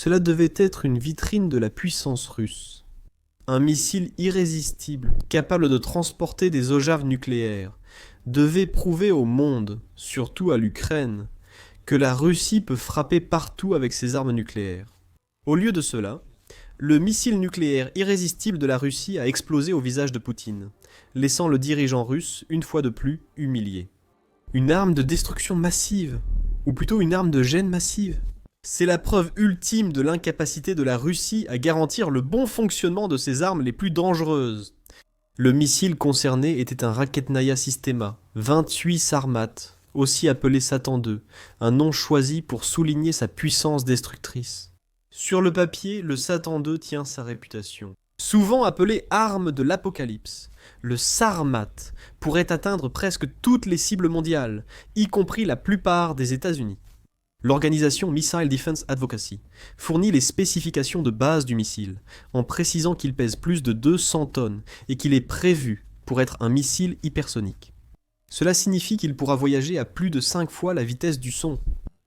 Cela devait être une vitrine de la puissance russe. Un missile irrésistible, capable de transporter des ogives nucléaires, devait prouver au monde, surtout à l'Ukraine, que la Russie peut frapper partout avec ses armes nucléaires. Au lieu de cela, le missile nucléaire irrésistible de la Russie a explosé au visage de Poutine, laissant le dirigeant russe, une fois de plus, humilié. Une arme de destruction massive, ou plutôt une arme de gêne massive. C'est la preuve ultime de l'incapacité de la Russie à garantir le bon fonctionnement de ses armes les plus dangereuses. Le missile concerné était un Raketnaya Sistema, 28 Sarmat, aussi appelé Satan II, un nom choisi pour souligner sa puissance destructrice. Sur le papier, le Satan II tient sa réputation. Souvent appelé arme de l'apocalypse, le Sarmat pourrait atteindre presque toutes les cibles mondiales, y compris la plupart des États-Unis. L'organisation Missile Defense Advocacy fournit les spécifications de base du missile, en précisant qu'il pèse plus de 200 tonnes et qu'il est prévu pour être un missile hypersonique. Cela signifie qu'il pourra voyager à plus de 5 fois la vitesse du son.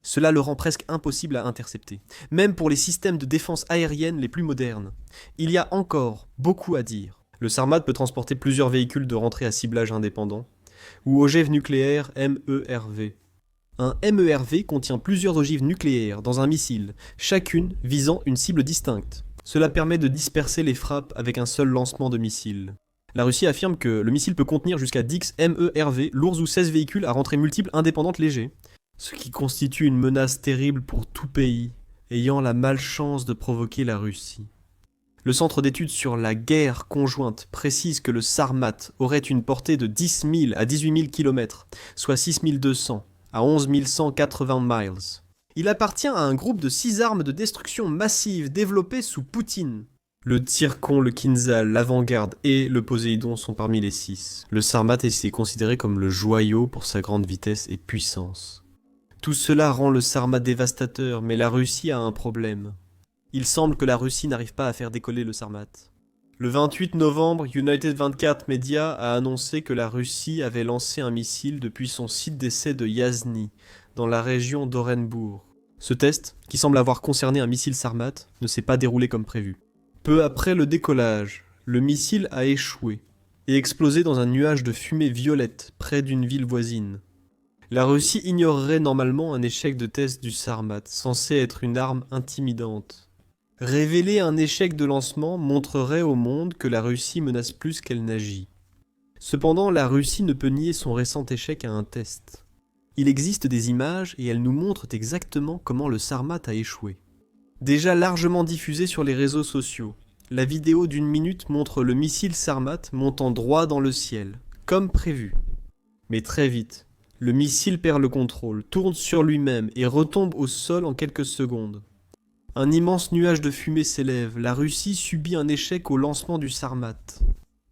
Cela le rend presque impossible à intercepter, même pour les systèmes de défense aérienne les plus modernes. Il y a encore beaucoup à dire. Le Sarmat peut transporter plusieurs véhicules de rentrée à ciblage indépendant, ou ogives nucléaires MERV. Un MERV contient plusieurs ogives nucléaires dans un missile, chacune visant une cible distincte. Cela permet de disperser les frappes avec un seul lancement de missile. La Russie affirme que le missile peut contenir jusqu'à 10 MERV, lourds ou 16 véhicules à rentrée multiple indépendante légers, ce qui constitue une menace terrible pour tout pays ayant la malchance de provoquer la Russie. Le Centre d'études sur la guerre conjointe précise que le Sarmat aurait une portée de 10 000 à 18 000 km, soit 6 200 à 11 180 miles. Il appartient à un groupe de 6 armes de destruction massive développées sous Poutine. Le Tsirkon, le Kinzhal, l'Avant-Garde et le Poséidon sont parmi les 6. Le Sarmat est considéré comme le joyau pour sa grande vitesse et puissance. Tout cela rend le Sarmat dévastateur, mais la Russie a un problème. Il semble que la Russie n'arrive pas à faire décoller le Sarmat. Le 28 novembre, United 24 Media a annoncé que la Russie avait lancé un missile depuis son site d'essai de Yazny, dans la région d'Orenbourg. Ce test, qui semble avoir concerné un missile Sarmat, ne s'est pas déroulé comme prévu. Peu après le décollage, le missile a échoué et explosé dans un nuage de fumée violette près d'une ville voisine. La Russie ignorerait normalement un échec de test du Sarmat, censé être une arme intimidante. Révéler un échec de lancement montrerait au monde que la Russie menace plus qu'elle n'agit. Cependant, la Russie ne peut nier son récent échec à un test. Il existe des images et elles nous montrent exactement comment le Sarmat a échoué. Déjà largement diffusée sur les réseaux sociaux, la vidéo d'1 minute montre le missile Sarmat montant droit dans le ciel, comme prévu. Mais très vite, le missile perd le contrôle, tourne sur lui-même et retombe au sol en quelques secondes. Un immense nuage de fumée s'élève, la Russie subit un échec au lancement du Sarmat.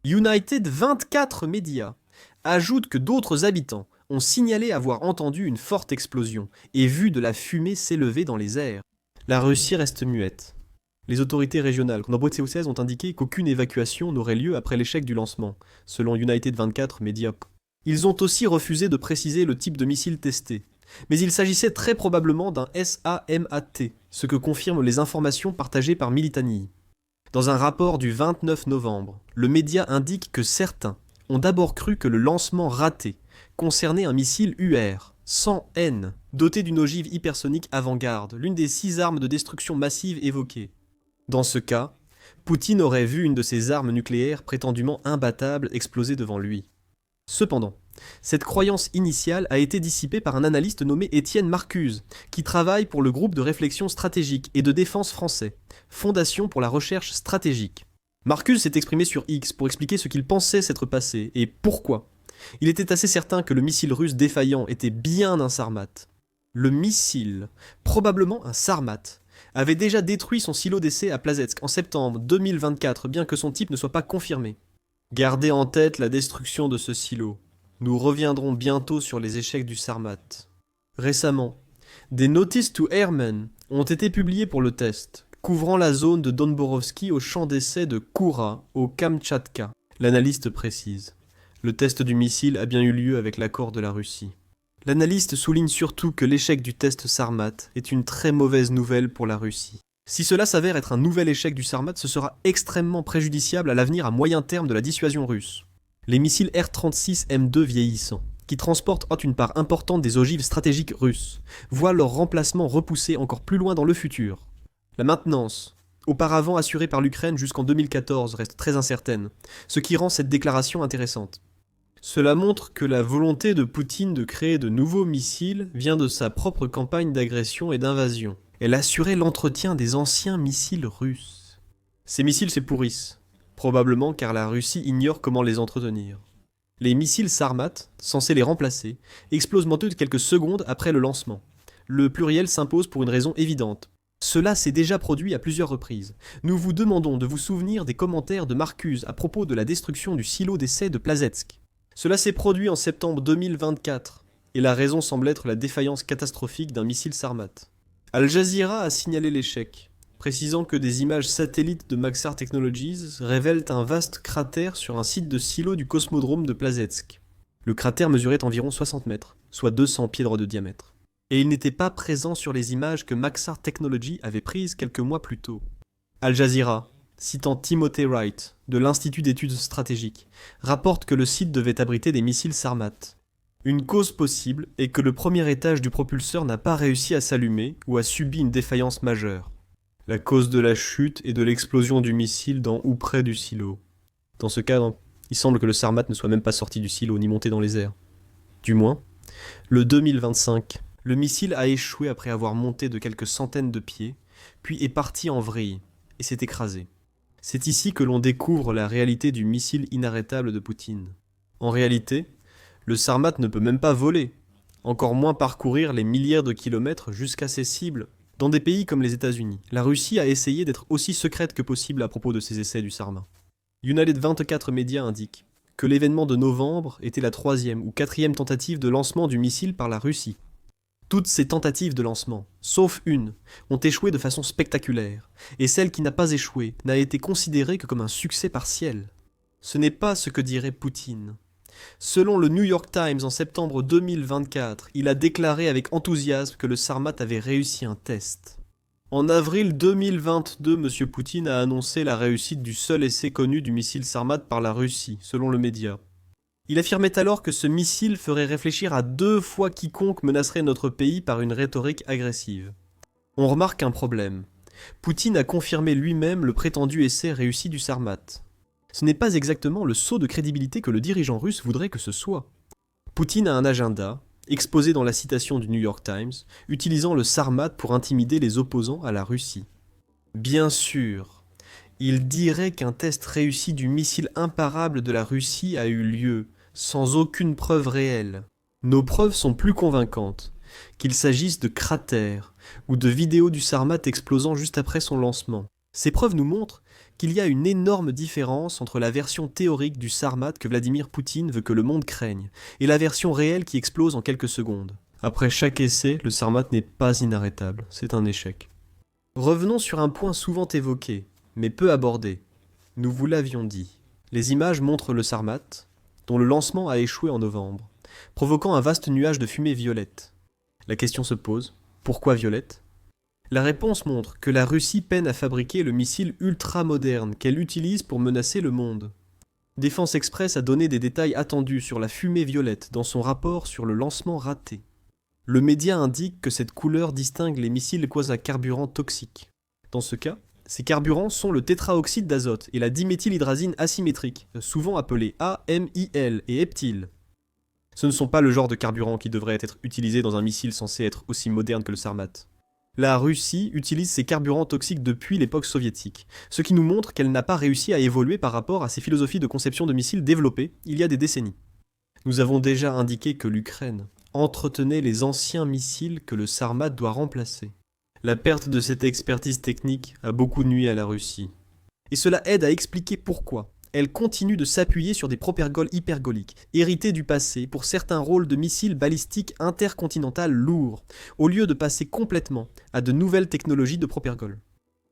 United 24 Media ajoute que d'autres habitants ont signalé avoir entendu une forte explosion et vu de la fumée s'élever dans les airs. La Russie reste muette. Les autorités régionales ont indiqué qu'aucune évacuation n'aurait lieu après l'échec du lancement, selon United 24 Media. Ils ont aussi refusé de préciser le type de missile testé. Mais il s'agissait très probablement d'un SAMAT, ce que confirment les informations partagées par Militani. Dans un rapport du 29 novembre, le média indique que certains ont d'abord cru que le lancement raté concernait un missile UR-100N, doté d'une ogive hypersonique avant-garde, l'une des 6 armes de destruction massive évoquées. Dans ce cas, Poutine aurait vu une de ses armes nucléaires prétendument imbattables exploser devant lui. Cependant, cette croyance initiale a été dissipée par un analyste nommé Étienne Marcuse, qui travaille pour le groupe de réflexion stratégique et de défense français, Fondation pour la recherche stratégique. Marcuse s'est exprimé sur X pour expliquer ce qu'il pensait s'être passé et pourquoi. Il était assez certain que le missile russe défaillant était bien un Sarmat. Le missile, probablement un Sarmat, avait déjà détruit son silo d'essai à Plasetsk en septembre 2024, bien que son type ne soit pas confirmé. Gardez en tête la destruction de ce silo. Nous reviendrons bientôt sur les échecs du Sarmat. Récemment, des Notices to Airmen ont été publiées pour le test, couvrant la zone de Donborovski au champ d'essai de Koura, au Kamtchatka. L'analyste précise. Le test du missile a bien eu lieu avec l'accord de la Russie. L'analyste souligne surtout que l'échec du test Sarmat est une très mauvaise nouvelle pour la Russie. Si cela s'avère être un nouvel échec du Sarmat, ce sera extrêmement préjudiciable à l'avenir à moyen terme de la dissuasion russe. Les missiles R-36M2 vieillissants, qui transportent une part importante des ogives stratégiques russes, voient leur remplacement repoussé encore plus loin dans le futur. La maintenance, auparavant assurée par l'Ukraine jusqu'en 2014, reste très incertaine, ce qui rend cette déclaration intéressante. Cela montre que la volonté de Poutine de créer de nouveaux missiles vient de sa propre campagne d'agression et d'invasion. Elle assurait l'entretien des anciens missiles russes. Ces missiles s'épourrissent, probablement car la Russie ignore comment les entretenir. Les missiles Sarmat, censés les remplacer, explosent moins de quelques secondes après le lancement. Le pluriel s'impose pour une raison évidente. Cela s'est déjà produit à plusieurs reprises. Nous vous demandons de vous souvenir des commentaires de Marcuse à propos de la destruction du silo d'essai de Plazetsk. Cela s'est produit en septembre 2024, et la raison semble être la défaillance catastrophique d'un missile Sarmat. Al Jazeera a signalé l'échec, précisant que des images satellites de Maxar Technologies révèlent un vaste cratère sur un site de silo du cosmodrome de Plazetsk. Le cratère mesurait environ 60 mètres, soit 200 pieds droits de diamètre. Et il n'était pas présent sur les images que Maxar Technologies avait prises quelques mois plus tôt. Al Jazeera, citant Timothy Wright, de l'Institut d'études stratégiques, rapporte que le site devait abriter des missiles Sarmat. Une cause possible est que le premier étage du propulseur n'a pas réussi à s'allumer ou a subi une défaillance majeure. La cause de la chute est de l'explosion du missile dans ou près du silo. Dans ce cas, il semble que le Sarmat ne soit même pas sorti du silo ni monté dans les airs. Du moins, le 2025, le missile a échoué après avoir monté de quelques centaines de pieds, puis est parti en vrille et s'est écrasé. C'est ici que l'on découvre la réalité du missile inarrêtable de Poutine. En réalité, le Sarmat ne peut même pas voler, encore moins parcourir les milliers de kilomètres jusqu'à ses cibles. Dans des pays comme les États-Unis, la Russie a essayé d'être aussi secrète que possible à propos de ses essais du Sarmat. United 24 Media indique que l'événement de novembre était la 3e ou 4e tentative de lancement du missile par la Russie. Toutes ces tentatives de lancement, sauf une, ont échoué de façon spectaculaire, et celle qui n'a pas échoué n'a été considérée que comme un succès partiel. Ce n'est pas ce que dirait Poutine. Selon le New York Times en septembre 2024, il a déclaré avec enthousiasme que le Sarmat avait réussi un test. En avril 2022, M. Poutine a annoncé la réussite du seul essai connu du missile Sarmat par la Russie, selon le média. Il affirmait alors que ce missile ferait réfléchir à 2 fois quiconque menacerait notre pays par une rhétorique agressive. On remarque un problème. Poutine a confirmé lui-même le prétendu essai réussi du Sarmat. Ce n'est pas exactement le saut de crédibilité que le dirigeant russe voudrait que ce soit. Poutine a un agenda, exposé dans la citation du New York Times, utilisant le Sarmat pour intimider les opposants à la Russie. Bien sûr, il dirait qu'un test réussi du missile imparable de la Russie a eu lieu, sans aucune preuve réelle. Nos preuves sont plus convaincantes, qu'il s'agisse de cratères ou de vidéos du Sarmat explosant juste après son lancement. Ces preuves nous montrent qu'il y a une énorme différence entre la version théorique du Sarmat que Vladimir Poutine veut que le monde craigne, et la version réelle qui explose en quelques secondes. Après chaque essai, le Sarmat n'est pas inarrêtable, c'est un échec. Revenons sur un point souvent évoqué, mais peu abordé. Nous vous l'avions dit. Les images montrent le Sarmat, dont le lancement a échoué en novembre, provoquant un vaste nuage de fumée violette. La question se pose, pourquoi violette ? La réponse montre que la Russie peine à fabriquer le missile ultra-moderne qu'elle utilise pour menacer le monde. Défense Express a donné des détails attendus sur la fumée violette dans son rapport sur le lancement raté. Le média indique que cette couleur distingue les missiles à carburant toxiques. Dans ce cas, ces carburants sont le tétraoxyde d'azote et la diméthylhydrazine asymétrique, souvent appelée AMIL et heptyle. Ce ne sont pas le genre de carburant qui devrait être utilisé dans un missile censé être aussi moderne que le Sarmat. La Russie utilise ces carburants toxiques depuis l'époque soviétique, ce qui nous montre qu'elle n'a pas réussi à évoluer par rapport à ses philosophies de conception de missiles développées il y a des décennies. Nous avons déjà indiqué que l'Ukraine entretenait les anciens missiles que le Sarmat doit remplacer. La perte de cette expertise technique a beaucoup nui à la Russie. Et cela aide à expliquer pourquoi elle continue de s'appuyer sur des propergols hypergoliques, hérités du passé pour certains rôles de missiles balistiques intercontinentales lourds, au lieu de passer complètement à de nouvelles technologies de propergols.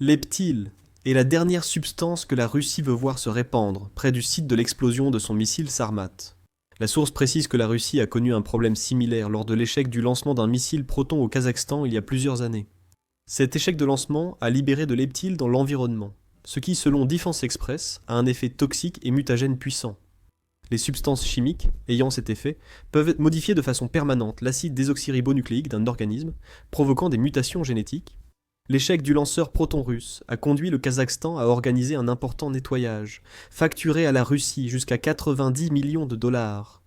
L'heptyle est la dernière substance que la Russie veut voir se répandre près du site de l'explosion de son missile Sarmat. La source précise que la Russie a connu un problème similaire lors de l'échec du lancement d'un missile Proton au Kazakhstan il y a plusieurs années. Cet échec de lancement a libéré de leptiles dans l'environnement, ce qui, selon Defense Express, a un effet toxique et mutagène puissant. Les substances chimiques ayant cet effet peuvent modifier de façon permanente l'acide désoxyribonucléique d'un organisme, provoquant des mutations génétiques. L'échec du lanceur Proton russe a conduit le Kazakhstan à organiser un important nettoyage, facturé à la Russie jusqu'à 90 millions de dollars.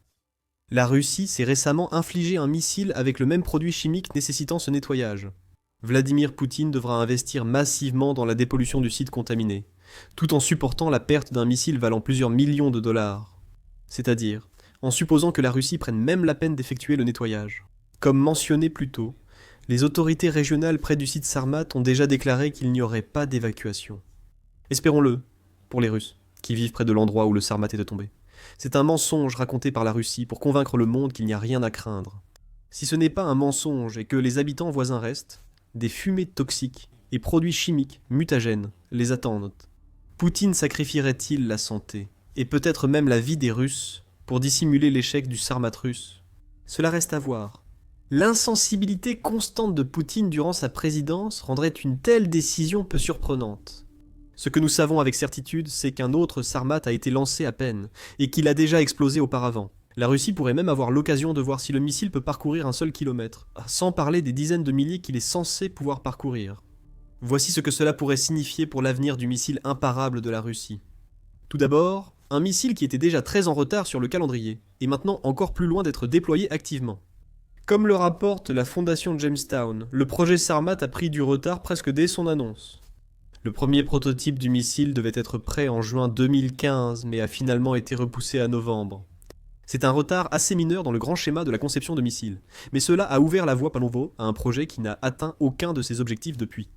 La Russie s'est récemment infligé un missile avec le même produit chimique nécessitant ce nettoyage. Vladimir Poutine devra investir massivement dans la dépollution du site contaminé, tout en supportant la perte d'un missile valant plusieurs millions de dollars. C'est-à-dire, en supposant que la Russie prenne même la peine d'effectuer le nettoyage. Comme mentionné plus tôt, les autorités régionales près du site Sarmat ont déjà déclaré qu'il n'y aurait pas d'évacuation. Espérons-le, pour les Russes, qui vivent près de l'endroit où le Sarmat était tombé. C'est un mensonge raconté par la Russie pour convaincre le monde qu'il n'y a rien à craindre. Si ce n'est pas un mensonge et que les habitants voisins restent, des fumées toxiques et produits chimiques mutagènes les attendent. Poutine sacrifierait-il la santé, et peut-être même la vie des Russes, pour dissimuler l'échec du Sarmat russe? Cela reste à voir. L'insensibilité constante de Poutine durant sa présidence rendrait une telle décision peu surprenante. Ce que nous savons avec certitude, c'est qu'un autre Sarmat a été lancé à peine, et qu'il a déjà explosé auparavant. La Russie pourrait même avoir l'occasion de voir si le missile peut parcourir un seul kilomètre, sans parler des dizaines de milliers qu'il est censé pouvoir parcourir. Voici ce que cela pourrait signifier pour l'avenir du missile imparable de la Russie. Tout d'abord, un missile qui était déjà très en retard sur le calendrier, et maintenant encore plus loin d'être déployé activement. Comme le rapporte la fondation Jamestown, le projet Sarmat a pris du retard presque dès son annonce. Le premier prototype du missile devait être prêt en juin 2015, mais a finalement été repoussé à novembre. C'est un retard assez mineur dans le grand schéma de la conception de missiles, mais cela a ouvert la voie à nouveau à un projet qui n'a atteint aucun de ses objectifs depuis.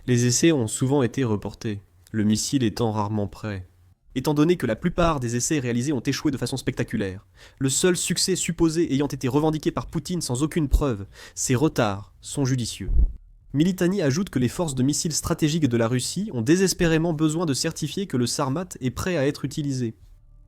Les essais ont souvent été reportés, le missile étant rarement prêt. Étant donné que la plupart des essais réalisés ont échoué de façon spectaculaire, le seul succès supposé ayant été revendiqué par Poutine sans aucune preuve, ces retards sont judicieux. Militani ajoute que les forces de missiles stratégiques de la Russie ont désespérément besoin de certifier que le Sarmat est prêt à être utilisé.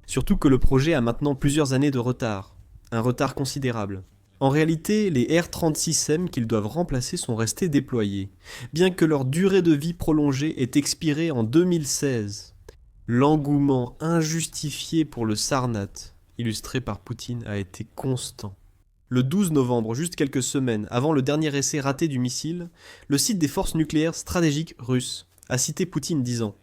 Surtout que le projet a maintenant plusieurs années de retard, un retard considérable. En réalité, les R-36M qu'ils doivent remplacer sont restés déployés, bien que leur durée de vie prolongée ait expiré en 2016. L'engouement injustifié pour le Sarmat, illustré par Poutine, a été constant. Le 12 novembre, juste quelques semaines avant le dernier essai raté du missile, le site des forces nucléaires stratégiques russes a cité Poutine disant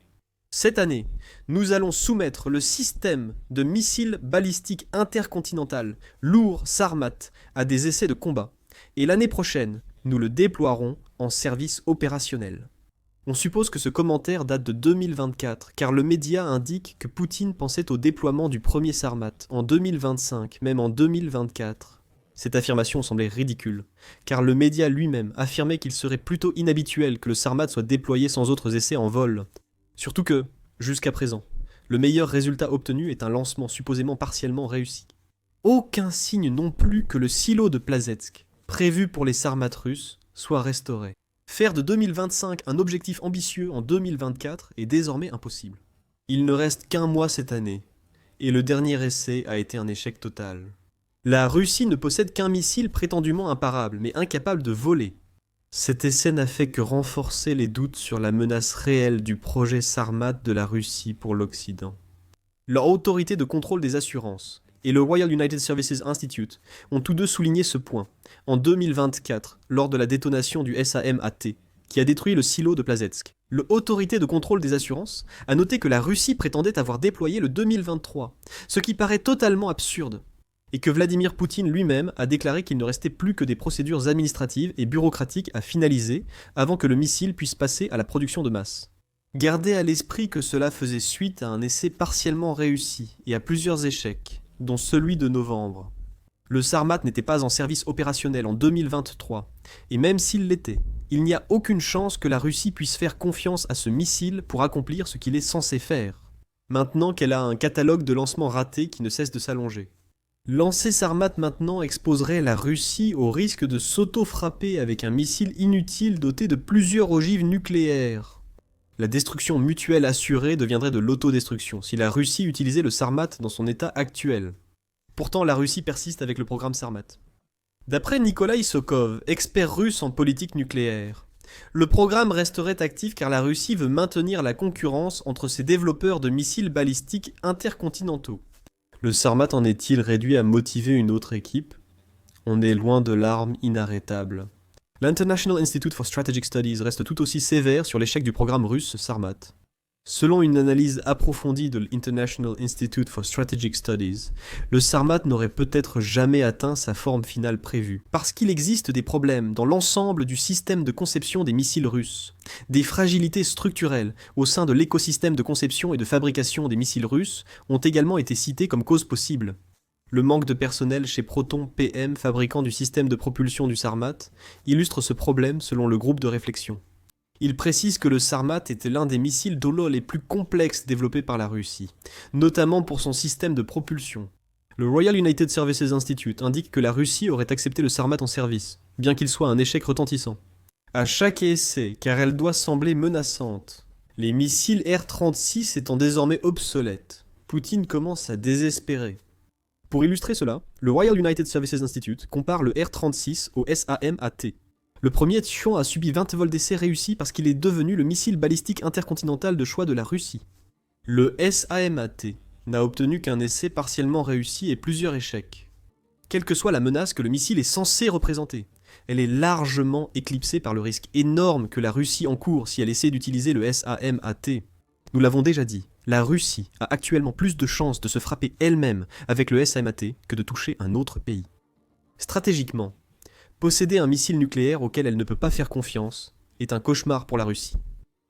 « Cette année, nous allons soumettre le système de missiles balistiques intercontinental lourd Sarmat à des essais de combat, et l'année prochaine, nous le déploierons en service opérationnel. » On suppose que ce commentaire date de 2024, car le média indique que Poutine pensait au déploiement du premier Sarmat en 2025, même en 2024. Cette affirmation semblait ridicule, car le média lui-même affirmait qu'il serait plutôt inhabituel que le Sarmat soit déployé sans autres essais en vol. Surtout que, jusqu'à présent, le meilleur résultat obtenu est un lancement supposément partiellement réussi. Aucun signe non plus que le silo de Plazetsk, prévu pour les Sarmat russes, soit restauré. Faire de 2025 un objectif ambitieux en 2024 est désormais impossible. Il ne reste qu'un mois cette année, et le dernier essai a été un échec total. La Russie ne possède qu'un missile prétendument imparable, mais incapable de voler. Cet essai n'a fait que renforcer les doutes sur la menace réelle du projet Sarmat de la Russie pour l'Occident. Leur autorité de contrôle des assurances et le Royal United Services Institute ont tous deux souligné ce point, en 2024, lors de la détonation du SAM-AT, qui a détruit le silo de Plazetsk. L'autorité de contrôle des assurances a noté que la Russie prétendait avoir déployé le 2023, ce qui paraît totalement absurde, et que Vladimir Poutine lui-même a déclaré qu'il ne restait plus que des procédures administratives et bureaucratiques à finaliser avant que le missile puisse passer à la production de masse. Gardez à l'esprit que cela faisait suite à un essai partiellement réussi et à plusieurs échecs, dont celui de novembre. Le Sarmat n'était pas en service opérationnel en 2023, et même s'il l'était, il n'y a aucune chance que la Russie puisse faire confiance à ce missile pour accomplir ce qu'il est censé faire, maintenant qu'elle a un catalogue de lancements ratés qui ne cesse de s'allonger. Lancer Sarmat maintenant exposerait la Russie au risque de s'auto-frapper avec un missile inutile doté de plusieurs ogives nucléaires. La destruction mutuelle assurée deviendrait de l'autodestruction si la Russie utilisait le Sarmat dans son état actuel. Pourtant, la Russie persiste avec le programme Sarmat. D'après Nikolai Sokov, expert russe en politique nucléaire, Le programme resterait actif car la Russie veut maintenir la concurrence entre ses développeurs de missiles balistiques intercontinentaux. Le Sarmat en est-il réduit à motiver une autre équipe? On est loin de l'arme inarrêtable. L'International Institute for Strategic Studies reste tout aussi sévère sur l'échec du programme russe Sarmat. Selon une analyse approfondie de l'International Institute for Strategic Studies, le Sarmat n'aurait peut-être jamais atteint sa forme finale prévue, parce qu'il existe des problèmes dans l'ensemble du système de conception des missiles russes, des fragilités structurelles au sein de l'écosystème de conception et de fabrication des missiles russes ont également été citées comme cause possible. Le manque de personnel chez Proton PM, fabricant du système de propulsion du Sarmat, illustre ce problème selon le groupe de réflexion. Il précise que le Sarmat était l'un des missiles d'Olo les plus complexes développés par la Russie, notamment pour son système de propulsion. Le Royal United Services Institute indique que la Russie aurait accepté le Sarmat en service, bien qu'il soit un échec retentissant. À chaque essai, car elle doit sembler menaçante, les missiles R-36 étant désormais obsolètes, Poutine commence à désespérer. Pour illustrer cela, le Royal United Services Institute compare le R-36 au SAM-AT. Le premier Tuan a subi 20 vols d'essai réussis parce qu'il est devenu le missile balistique intercontinental de choix de la Russie. Le SAM-AT n'a obtenu qu'un essai partiellement réussi et plusieurs échecs. Quelle que soit la menace que le missile est censé représenter, elle est largement éclipsée par le risque énorme que la Russie encourt si elle essaie d'utiliser le SAM-AT. Nous l'avons déjà dit, la Russie a actuellement plus de chances de se frapper elle-même avec le SAM-AT que de toucher un autre pays. Stratégiquement, posséder un missile nucléaire auquel elle ne peut pas faire confiance est un cauchemar pour la Russie.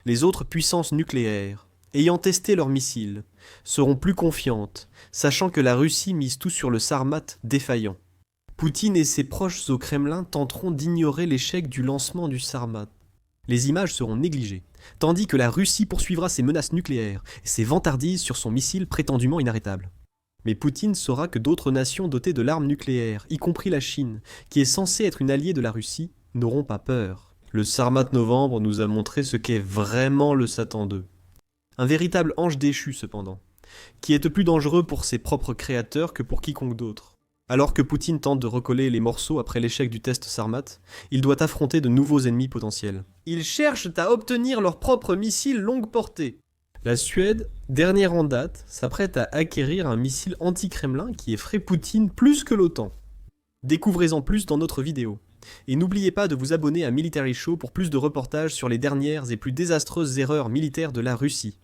Les autres puissances nucléaires, ayant testé leurs missiles, seront plus confiantes, sachant que la Russie mise tout sur le Sarmat défaillant. Poutine et ses proches au Kremlin tenteront d'ignorer l'échec du lancement du Sarmat. Les images seront négligées, tandis que la Russie poursuivra ses menaces nucléaires et ses vantardises sur son missile prétendument inarrêtable. Mais Poutine saura que d'autres nations dotées de l'arme nucléaire, y compris la Chine, qui est censée être une alliée de la Russie, n'auront pas peur. Le Sarmat Novembre nous a montré ce qu'est vraiment le Satan II. Un véritable ange déchu cependant, qui est plus dangereux pour ses propres créateurs que pour quiconque d'autre. Alors que Poutine tente de recoller les morceaux après l'échec du test Sarmat, il doit affronter de nouveaux ennemis potentiels. Ils cherchent à obtenir leur propre missile longue portée. La Suède, dernière en date, s'apprête à acquérir un missile anti-Kremlin qui effraie Poutine plus que l'OTAN. Découvrez-en plus dans notre vidéo. Et n'oubliez pas de vous abonner à Military Show pour plus de reportages sur les dernières et plus désastreuses erreurs militaires de la Russie.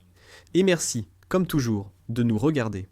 Et merci, comme toujours, de nous regarder.